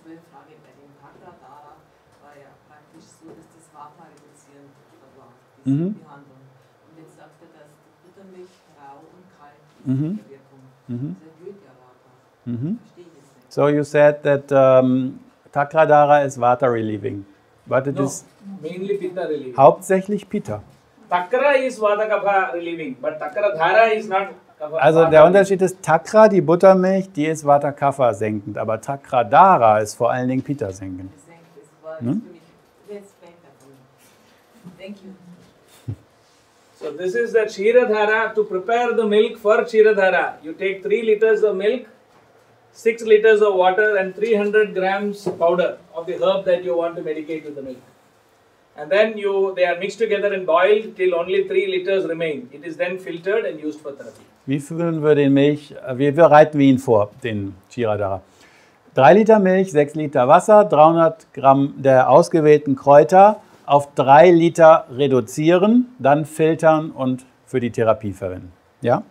so eine Frage, bei dem Takra war ja praktisch so, dass das Vata reduzierend war, diese Behandlung. Und jetzt sagt er, dass die Buttermilch rau und kalt ist in der Wirkung. Das erhöht ja Vata. Verstehe ich jetzt nicht. So you said that Takradara is Vata relieving, but it is mainly Pitta relieving. Hauptsächlich Pitta. Takra is Vata Kapha relieving, but Takradhara is not Kapha. Also der Unterschied ist, Takra, die Buttermilch, die ist Vata Kapha senkend, aber Takradara ist vor allen Dingen Pitta senkend. Das war für mich jetzt besser. Thank you. So this is the Kshiradhara. To prepare the milk for Kshiradhara, you take 3 liters of milk, 6 liters of water and 300 grams powder of the herb that you want to medicate with the milk. And then they are mixed together and boiled till only 3 liters remain. It is then filtered and used for therapy. Wie füllen wir den Milch, wie bereiten wir ihn vor, den Kshiradhara? 3 Liter Milch, 6 Liter Wasser, 300 Gramm der ausgewählten Kräuter auf 3 Liter reduzieren, dann filtern und für die Therapie verwenden. Ja?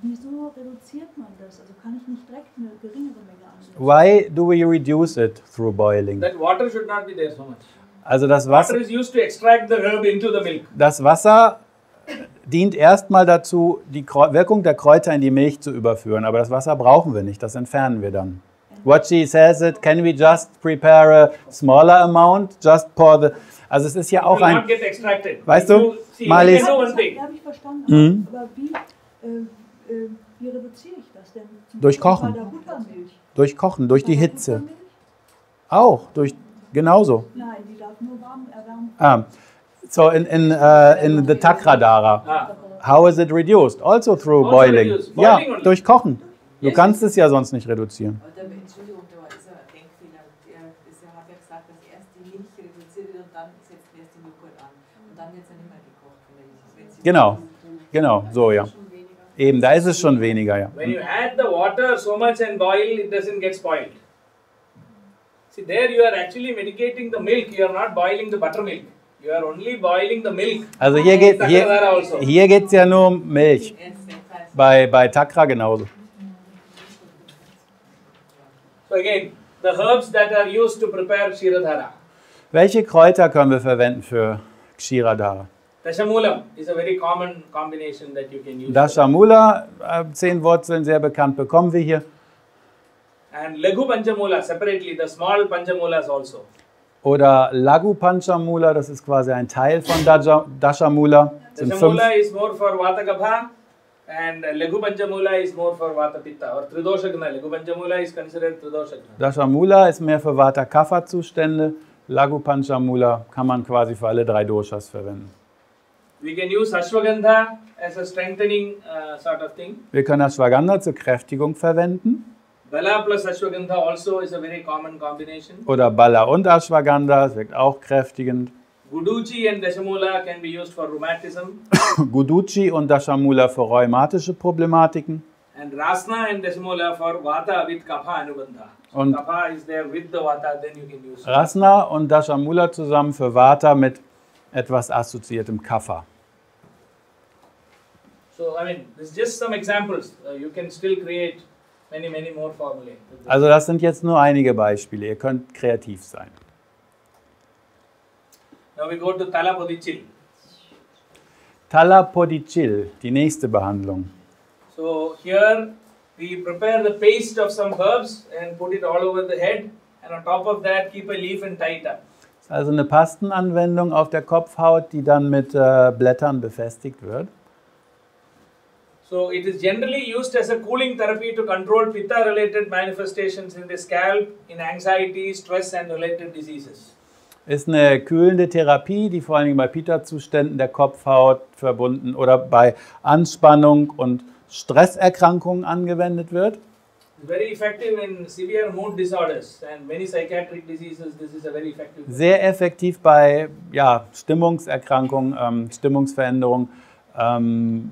Wieso reduziert man das? Also kann ich nicht direkt eine geringere Menge ansetzen? Why do we reduce it through boiling? That water should not be there so much. Also das Water is used to extract the herb into the milk. Das Wasser dient erstmal dazu, die Wirkung der Kräuter in die Milch zu überführen. Aber das Wasser brauchen wir nicht, das entfernen wir dann. What she says it, can we just prepare a smaller amount, just pour the... Also es ist ja auch ein... Weißt du, Marlies... Das habe ich verstanden. Aber wie reduziere ich das denn? Durch Kochen. Bei der Buttermilch. Durch Kochen, durch die Hitze. Auch, genauso. Nein, die darf nur warm erwärmt. So in the Takradara, how is it reduced? Also through boiling. Ja, durch Kochen. Du kannst es ja sonst nicht reduzieren. Entschuldigung, da ist ein Denkfehler. Er hat ja gesagt, dass erst die Milch reduziert wird und dann setzt erst die Joghurt an. Und dann wird es ja nicht mehr gekocht. Genau, so ja. Eben, da ist es schon weniger, ja. When you add the water so much and boil, it doesn't get spoiled. See, there you are actually medicating the milk. You are not boiling the buttermilk. You are only boiling the milk. Also hier geht es ja nur um Milch. Bei Takra genauso. So again, the herbs that are used to prepare Kshiradhara. Welche Kräuter können wir verwenden für Kshiradhara? Dashamulam is a very common combination that you can use. Dashamula, 10 Wurzeln, sehr bekannt, bekommen wir hier. And Laghu Panchamula, separately, the small Panchamulas also. Oder Laghu Panchamula, das ist quasi ein Teil von Dashamula. Dashamula is more for Vata Kapha and Laghu Panchamula is more for Vata Pitta or Tridoshagna. Laghu Panchamula is considered Tridoshagna. Dashamula ist mehr für Vata Kapha Zustände. Laghu Panchamula kann man quasi für alle 3 Doshas verwenden. We can use Ashwagandha as a strengthening sort of thing. Wir können Ashwagandha zur Kräftigung verwenden. Bala plus Ashwagandha also is a very common combination. Oder Bala und Ashwagandha, das wirkt auch kräftigend. Guduchi and Dashamula can be used for rheumatism. Guduchi und Dashamula für rheumatische Problematiken. And Rasna and Dashamula for Vata with Kapha Anubandha. So Und Kapha is there with the Vata, then you can use it. Rasna und Dashamula zusammen für Vata mit etwas assoziiertem Kapha. So, I mean, this is just some examples. You can still create many more formulae. Also das sind jetzt nur einige Beispiele. Ihr könnt kreativ sein. Now we go to Talapodichil. Talapodichil, die nächste Behandlung. So here we prepare the paste of some herbs and put it all over the head, and on top of that keep a leaf and tie it up. Das ist also eine Pastenanwendung auf der Kopfhaut, die dann mit Blättern befestigt wird. So it is generally used as a cooling therapy to control pitta-related manifestations in the scalp, in anxiety, stress and related diseases. Ist eine kühlende Therapie, die vor allen Dingen bei Pitta-Zuständen der Kopfhaut verbunden oder bei Anspannung und Stresserkrankungen angewendet wird. Very effective in severe mood disorders and many psychiatric diseases. This is a very effective. Sehr effektiv bei Stimmungserkrankungen, Stimmungsveränderungen,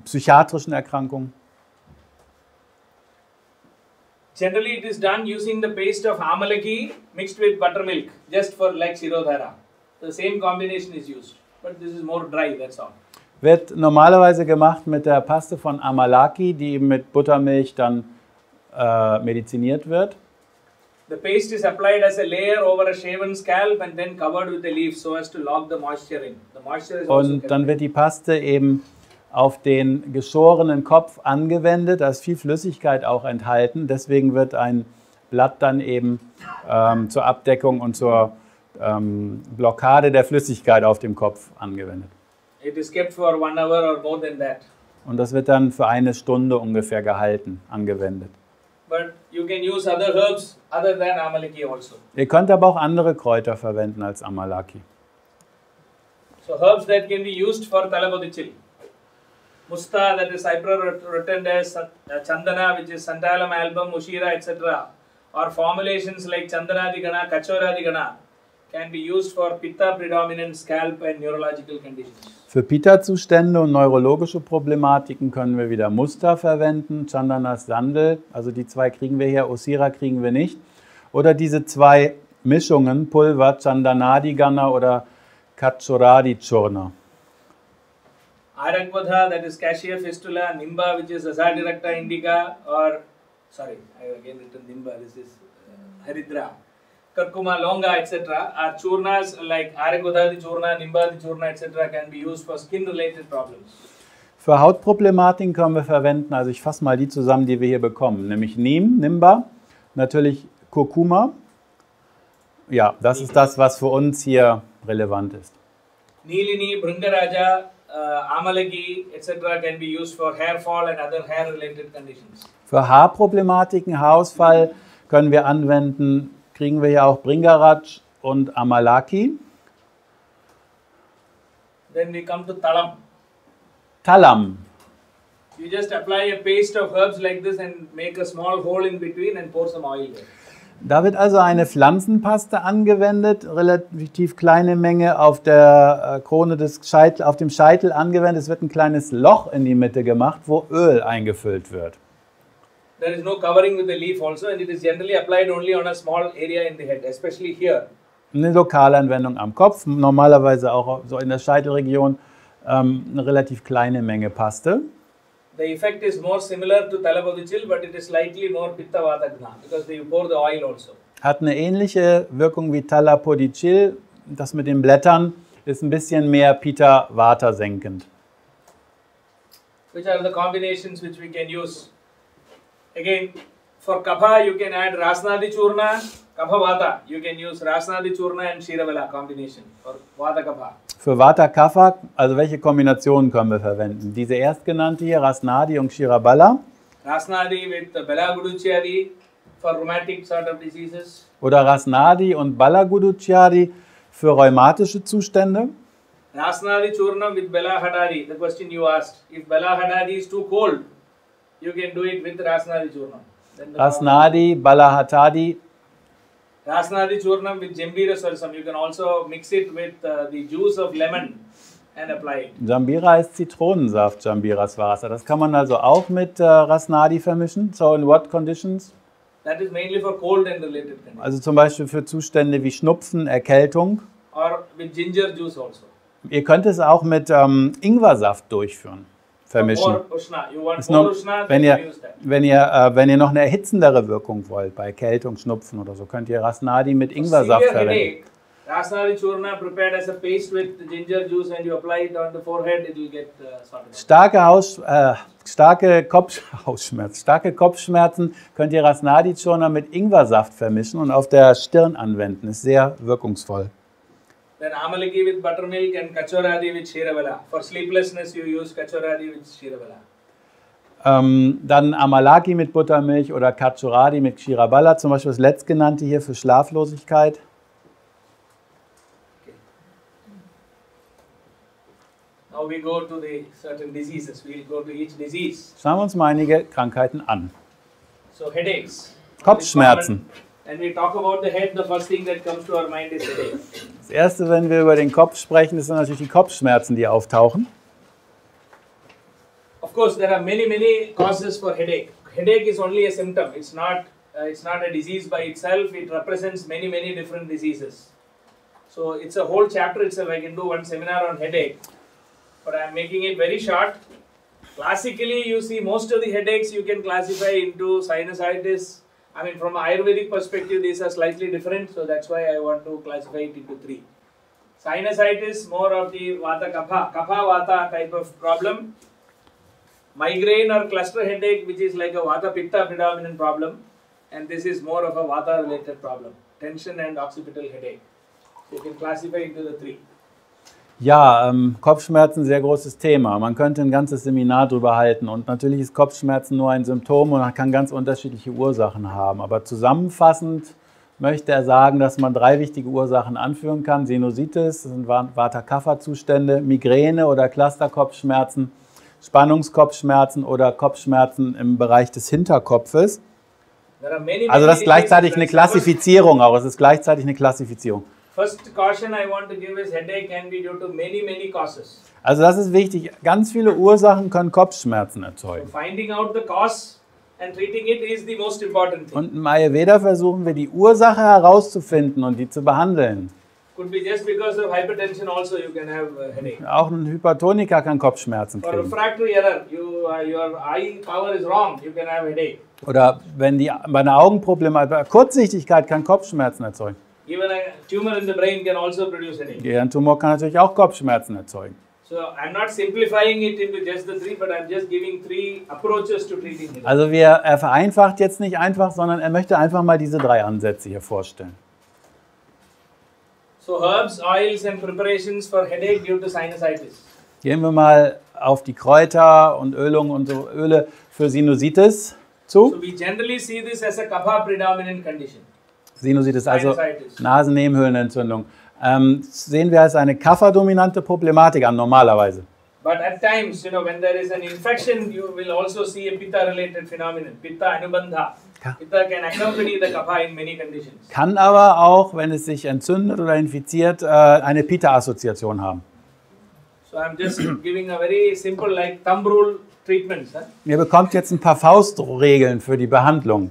psychiatrischen Erkrankungen. Generally, it is done using the paste of amalaki mixed with buttermilk, just for like Shirodhara. The same combination is used, but this is more dry. That's all. Wird normalerweise gemacht mit der Paste von Amalaki, die eben mit Buttermilch dann mediziniert wird. The paste is applied as a layer over a shaven scalp and then covered with a leaf so as to lock the moisture in. The moisture is also Und dann wird die Paste eben auf den geschorenen Kopf angewendet. Da ist viel Flüssigkeit auch enthalten. Deswegen wird ein Blatt dann eben zur Abdeckung und zur Blockade der Flüssigkeit auf dem Kopf angewendet. It is kept for 1 hour or more than that. Und das wird dann für 1 Stunde ungefähr gehalten, angewendet. But you can use other herbs other than amalaki also. Ihr könnt aber auch andere Kräuter verwenden als Amalaki. So herbs that can be used for Therapeutika. Musta, that is Cyprorotundus, Chandana, which is Santalam album, Ushira, etc. Or formulations like Chandanadigana, Kachoradigana can be used for Pitta predominant scalp and neurological conditions. Für Pitta-Zustände und neurologische Problematiken können wir wieder Muster verwenden, Chandanas Sandel, also die 2 kriegen wir hier, Osira kriegen wir nicht. Oder diese 2 Mischungen, Pulver, Chandanadigana oder Kachoradi-Churna. Arakvadha, that is Cassia fistula, Nimba, which is Azadiracta indica, or, sorry, I have again written Nimba, this is Haridra. Karkuma longa, etc. are churnas like Arakvadha di churna, Nimba di churna, etc. can be used for skin-related problems. Für Hautproblematiken können wir verwenden, also ich fasse mal die zusammen, die wir hier bekommen, nämlich Neem, Nimba, natürlich Kurkuma. Ja, das ist das, was für uns hier relevant ist. Nilini, Bhringaraja, Amalaki, etc. can be used for hair fall and other hair-related conditions. Für Haarproblematiken, Haarausfall können wir anwenden, kriegen wir hier auch Bhringaraj und Amalaki. Then we come to Talam. Talam. You just apply a paste of herbs like this and make a small hole in between and pour some oil there. Da wird also eine Pflanzenpaste angewendet, relativ kleine Menge auf der Krone des Scheitel, auf dem Scheitel angewendet. Es wird ein kleines Loch in die Mitte gemacht, wo Öl eingefüllt wird. There is no covering with the leaf also and it is generally applied only on a small area in the head, especially here. Eine Lokalanwendung am Kopf, normalerweise auch so in der Scheitelregion, eine relativ kleine Menge Paste. The effect is more similar to Talabodichil, but it is slightly more Pitta Vatagna because you pour the oil also. Hat eine ähnliche Wirkung wie Talapodichil. Das mit den Blättern ist ein bisschen mehr Pitta Vata senkend. Which are the combinations which we can use? Again, for Kapha you can add Rasnadi Churna, Kapha Vata. You can use Rasnadi Churna and Shiravala combination for Vata Kapha. Für Vata Kapha, also welche Kombinationen können wir verwenden? Diese erstgenannte hier, Rasnadi und Shirabala. Rasnadi with Bela Guduchyadi for rheumatic sort of diseases. Oder Rasnadi und Balaguduchyadi für rheumatische Zustände. Rasnadi Churnam with Bela Hadadi, the question you asked. If Bela Hadadi is too cold, you can do it with Rasnadi Churnam. Rasnadi, Balahatadi. Rasnadi Churnam with Jambira Sarsam. You can also mix it with the juice of lemon and apply it. Jambira ist Zitronensaft, Jambiras Wasser. Das kann man also auch mit Rasnadi vermischen. So in what conditions? That is mainly for cold and related conditions. Also zum Beispiel für Zustände wie Schnupfen, Erkältung. Or with ginger juice also. Ihr könnt es auch mit Ingwersaft durchführen, vermischen. Or Ushna. You want Ist more nur, Ushna, wenn then ihr, you use that. wenn ihr noch eine erhitzendere Wirkung wollt, bei Erkältung, Schnupfen oder so, könnt ihr Rasnadi mit Ingwersaft Severe verwenden. headache, Rasnadi Churna prepared as a paste with ginger juice and you apply it on the forehead, it will get sorted out. Starke Kopfschmerzen könnt ihr Rasnadi-Churna mit Ingwersaft vermischen und auf der Stirn anwenden. Ist sehr wirkungsvoll. Then Amalaki with buttermilk and Kachoradi with Shiravala. For sleeplessness you use Kachoradi with Shiravala. Dann Amalaki mit Buttermilch oder Kachoradi mit Shirabala, zum Beispiel das letztgenannte hier für Schlaflosigkeit. Now we go to the certain diseases. We will go to each disease. Schauen wir uns mal einige Krankheiten an. So headaches. Kopfschmerzen. When we talk about the head, the first thing that comes to our mind is headache. Das erste, wenn wir über den Kopf sprechen, sind natürlich die Kopfschmerzen, die auftauchen. Of course, there are many causes for headache. Headache is only a symptom. It's not a disease by itself. It represents many different diseases. So it's a whole chapter itself. I can do one seminar on headache, but I am making it very short. Classically, you see most of the headaches you can classify into sinusitis, I mean, from an Ayurvedic perspective, these are slightly different, so that's why I want to classify it into three. Sinusitis, more of the Vata Kapha, Kapha Vata type of problem. Migraine or cluster headache, which is like a Vata Pitta predominant problem, and this is more of a Vata related problem. Tension and occipital headache. So you can classify into the three. Ja, Kopfschmerzen, sehr großes Thema. Man könnte ein ganzes Seminar drüber halten und natürlich ist Kopfschmerzen nur ein Symptom und man kann ganz unterschiedliche Ursachen haben. Aber zusammenfassend möchte er sagen, dass man 3 wichtige Ursachen anführen kann. Sinusitis, das sind Vata-Kapha-Zustände, Migräne oder Clusterkopfschmerzen, Spannungskopfschmerzen oder Kopfschmerzen im Bereich des Hinterkopfes. Also das ist gleichzeitig eine Klassifizierung auch. Es ist gleichzeitig eine Klassifizierung. First caution I want to give is headache can be due to many causes. Also das ist wichtig. Ganz viele Ursachen können Kopfschmerzen erzeugen. So finding out the cause and treating it is the most important thing. Und im Ayurveda versuchen wir die Ursache herauszufinden und die zu behandeln. Could be just because of hypertension also you can have a headache. Auch ein Hypertoniker kann Kopfschmerzen For kriegen. refractory error, your eye power is wrong, you can have a headache. Oder wenn bei einer Augenproblematik, bei Kurzsichtigkeit kann Kopfschmerzen erzeugen. Even a tumor in the brain can also produce headache. Gehirntumor kann natürlich auch Kopfschmerzen erzeugen. So I'm not simplifying it into just the three, but I'm just giving 3 approaches to treating headache. Also er vereinfacht jetzt nicht einfach, sondern er möchte einfach mal diese 3 Ansätze hier vorstellen. So herbs, oils and preparations for headache due to sinusitis. Gehen wir mal auf die Kräuter und Ölungen und so Öle für Sinusitis zu. So we generally see this as a kapha predominant condition. Sinusitis, also Sinusitis. Nasennebenhöhlenentzündung. Sehen wir als eine Kapha-dominante Problematik an, normalerweise. But at times, when there is an infection, you will also see a pitta-related phenomenon. Pitta anubandha. Pitta can accompany the kapha in many conditions. Kann aber auch, wenn es sich entzündet oder infiziert, eine Pitta-Assoziation haben. So I'm just giving a very simple, like thumb rule treatments. Ihr bekommt jetzt ein paar Faustregeln für die Behandlung.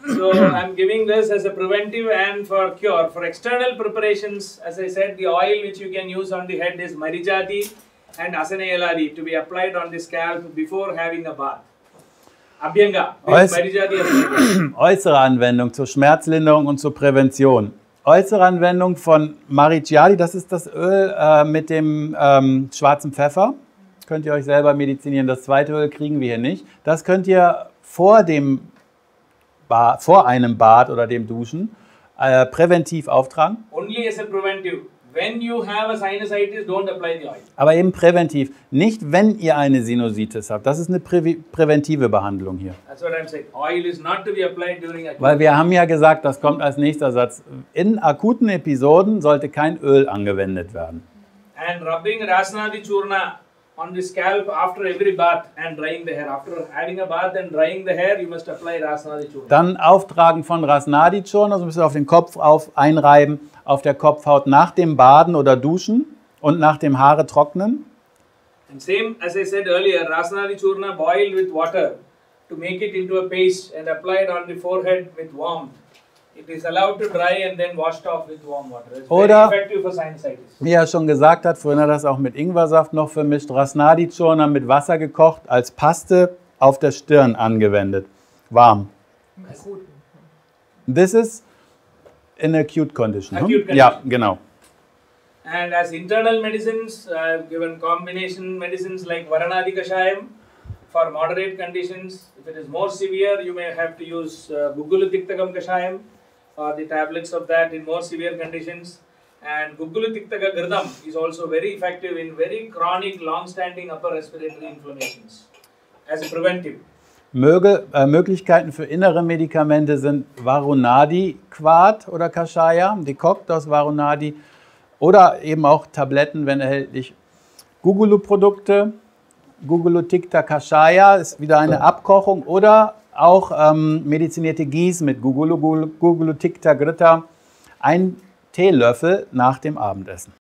So I'm giving this as a preventive and for cure. For external preparations, as I said, the oil which you can use on the head is marijati and asanayaladi to be applied on the scalp before having a bath. Abhyanga, marijati Abhyanga. Äußere Anwendung zur Schmerzlinderung und zur Prävention. Äußere Anwendung von Marijati, das ist das Öl mit dem schwarzen Pfeffer. Könnt ihr euch selber medizinieren. Das zweite Öl kriegen wir hier nicht. Das könnt ihr vor einem Bad oder dem Duschen präventiv auftragen. Only as a preventive. When you have a sinusitis, don't apply the oil. Aber eben präventiv. Nicht, wenn ihr eine Sinusitis habt. Das ist eine präventive Behandlung hier. That's what I'm saying. Oil is not to be applied during acute. Weil wir haben ja gesagt, das kommt als nächster Satz. In akuten Episoden sollte kein Öl angewendet werden. And rubbing rasnadi churna on the scalp after every bath and drying the hair. After having a bath and drying the hair, you must apply rasnadi churna. Dann Auftragen von Rasnadi Churna, also ein bisschen auf den Kopf einreiben, auf der Kopfhaut nach dem Baden oder Duschen und nach dem Haare trocknen. And same as I said earlier, rasnadi churna boiled with water to make it into a paste and applied on the forehead with warmth. It is allowed to dry and then washed off with warm water. It's very effective for sinusitis. Wie er schon gesagt hat, vorhin hat er das auch mit Ingwersaft noch vermischt, Rasnadi Churna mit Wasser gekocht, als Paste auf der Stirn angewendet. Warm. This is in acute condition. Acute condition. Ja, genau. And as internal medicines, I've given combination medicines like Varanadi Kashayam for moderate conditions. If it is more severe, you may have to use Gugulu Tiktakam Kashayam or the tablets of that in more severe conditions. And Gugulu Tiktaka Girdam is also very effective in very chronic, long-standing upper respiratory inflammations as a preventive. Möglichkeiten für innere Medikamente sind Varunadi-Quat oder Kashaya, dekokt aus Varunadi, oder eben auch Tabletten, wenn erhältlich. Gugulu-Produkte, Gugulu Tikta Kashaya ist wieder eine Abkochung, oder auch medizinierte Gieß mit Gugulu Tikta Gritta, ein Teelöffel nach dem Abendessen.